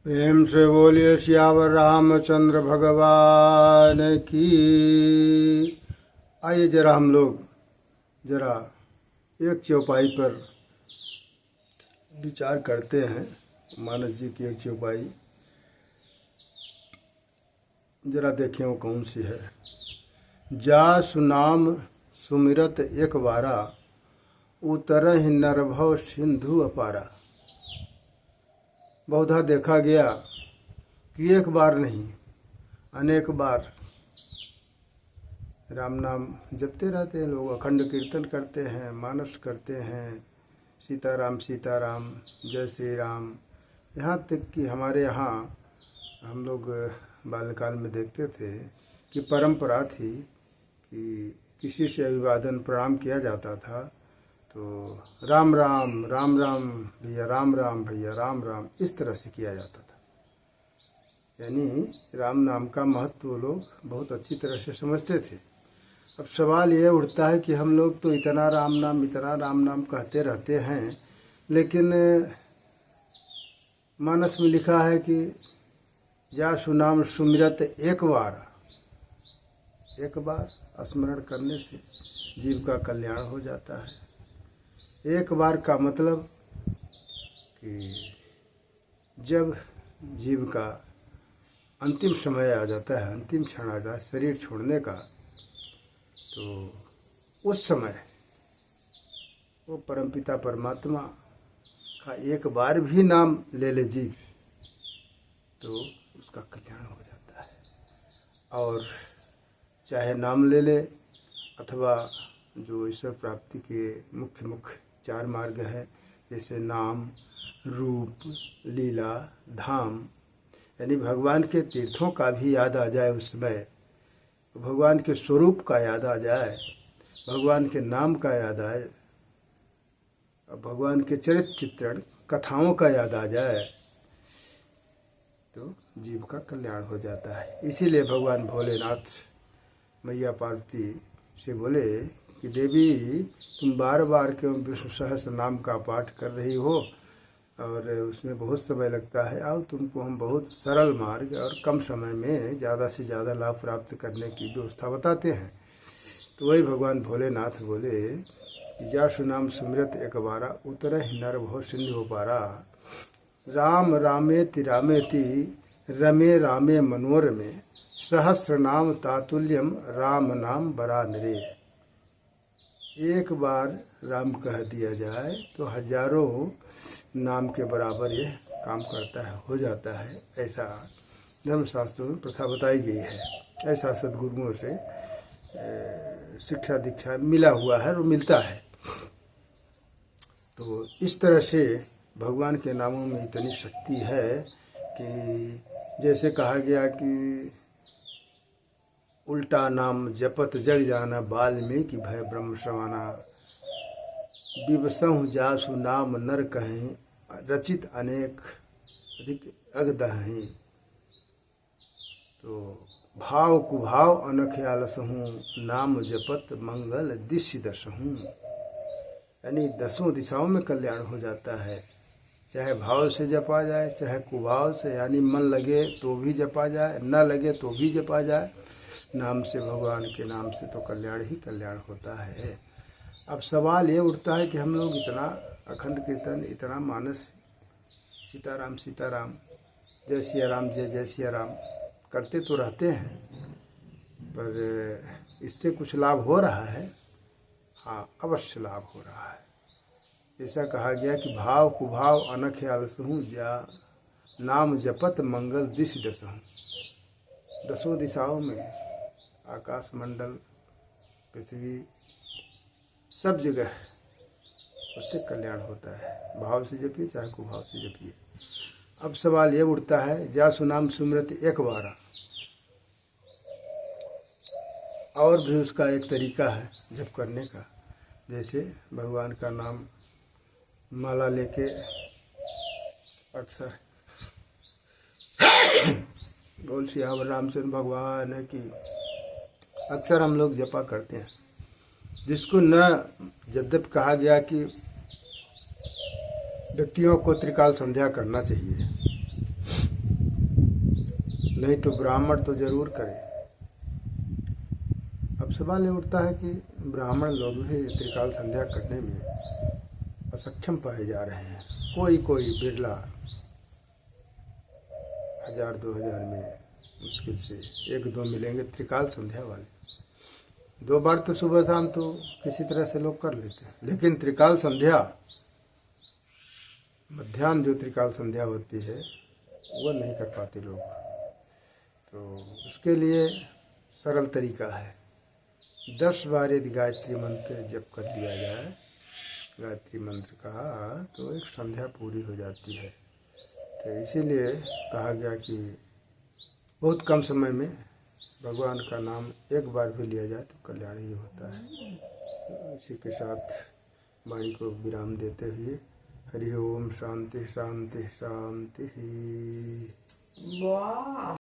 प्रेम से बोलिए सियावर रामचंद्र भगवान की। आइए जरा हम लोग जरा एक चौपाई पर विचार करते हैं। मानस जी की एक चौपाई जरा देखें वो कौन सी है। जासु नाम सुमिरत एक बारा, उतरहि नरभव सिंधु अपारा। बहुधा देखा गया कि एक बार नहीं अनेक बार राम नाम जपते रहते हैं लोग, अखंड कीर्तन करते हैं, मानस करते हैं, सीताराम सीताराम जय श्री राम। यहाँ तक कि हमारे यहाँ हम लोग बाल्यकाल में देखते थे कि परंपरा थी कि किसी से अभिवादन प्रणाम किया जाता था तो राम राम राम राम भैया राम राम भैया राम राम इस तरह से किया जाता था। यानी राम नाम का महत्व लोग बहुत अच्छी तरह से समझते थे। अब सवाल ये उठता है कि हम लोग तो इतना राम नाम कहते रहते हैं, लेकिन मानस में लिखा है कि जासु नाम सुमिरत एक बार स्मरण करने से जीव का कल्याण हो जाता है। एक बार का मतलब कि जब जीव का अंतिम समय आ जाता है, अंतिम क्षण आ जाता है शरीर छोड़ने का, तो उस समय वो परमपिता परमात्मा का एक बार भी नाम ले ले जीव तो उसका कल्याण हो जाता है। और चाहे नाम ले ले अथवा जो ईश्वर प्राप्ति के मुख्य चार मार्ग हैं, जैसे नाम, रूप, लीला, धाम, यानी भगवान के तीर्थों का भी याद आ जाए उस समय, भगवान के स्वरूप का याद आ जाए, भगवान के नाम का याद आए, भगवान के चरित्र चित्रण कथाओं का याद आ जाए तो जीव का कल्याण हो जाता है। इसीलिए भगवान भोलेनाथ मैया पार्वती से बोले कि देवी तुम बार बार क्यों विष्णु सहस्त्र नाम का पाठ कर रही हो और उसमें बहुत समय लगता है, आओ तुमको हम बहुत सरल मार्ग और कम समय में ज़्यादा से ज़्यादा लाभ प्राप्त करने की व्यवस्था बताते हैं। तो वही भगवान भोलेनाथ बोले कि जासु नाम सुमिरत एक बारा, उतरहि नरभव सिंधु अपारा। राम रामेति रामेति रमे रामे मनोरमे, सहस्र नाम तातुल्यम राम नाम बरानरे। एक बार राम कह दिया जाए तो हजारों नाम के बराबर यह काम करता है, हो जाता है। ऐसा धर्मशास्त्रों में प्रथा बताई गई है। ऐसा सद्गुरुओं से शिक्षा दीक्षा मिला हुआ है और मिलता है। तो इस तरह से भगवान के नामों में इतनी शक्ति है कि जैसे कहा गया कि उल्टा नाम जपत जग जाना, वाल्मीकि भय ब्रह्म समाना। विवसहु जासु नाम नर कहें, रचित अनेक अधिक अगदहें। तो भाव कुभाव अनख आलसहूँ, नाम जपत मंगल दिशि दसहूँ। यानी दसों दिशाओं में कल्याण हो जाता है। चाहे भाव से जपा जाए, चाहे कुभाव से, यानी मन लगे तो भी जपा जाए, न लगे तो भी जपा जाए। नाम से, भगवान के नाम से तो कल्याण ही कल्याण होता है। अब सवाल ये उठता है कि हम लोग इतना अखंड कीर्तन, इतना मानस, सीताराम सीताराम जय सिया राम जय जय सिया राम करते तो रहते हैं, पर इससे कुछ लाभ हो रहा है? हाँ, अवश्य लाभ हो रहा है। ऐसा कहा गया कि भाव कुभाव अनख आलसहूँ, जा नाम जपत मंगल दिशि दसहूँ। दसों दिशाओं में, आकाश मंडल, पृथ्वी, सब जगह उससे कल्याण होता है। भाव से जपिए चाहे कुभाव से जपिए। अब सवाल ये उठता है, जासु नाम सुमिरत एक बारा, और भी उसका एक तरीका है जप करने का। जैसे भगवान का नाम माला लेके अक्सर बोल सियावर रामचंद्र भगवान की अक्सर हम लोग जपा करते हैं, जिसको न यद्यप कहा गया कि व्यक्तियों को त्रिकाल संध्या करना चाहिए, नहीं तो ब्राह्मण तो जरूर करे। अब सवाल ये उठता है कि ब्राह्मण लोग भी त्रिकाल संध्या करने में असक्षम पाए जा रहे हैं। कोई कोई बिरला 1000-2000 में मुश्किल से 1-2 मिलेंगे त्रिकाल संध्या वाले। 2 बार तो सुबह शाम तो किसी तरह से लोग कर लेते हैं, लेकिन त्रिकाल संध्या मध्याह्न जो त्रिकाल संध्या होती है वो नहीं कर पाते लोग। तो उसके लिए सरल तरीका है, 10 बार यदि गायत्री मंत्र जप कर लिया जाए, गायत्री मंत्र का, तो एक संध्या पूरी हो जाती है। तो इसीलिए कहा गया कि बहुत कम समय में भगवान का नाम एक बार भी लिया जाए तो कल्याण ही होता है। इसी के साथ वाणी को विराम देते हुए हरि ओम, शांति शांति शांति।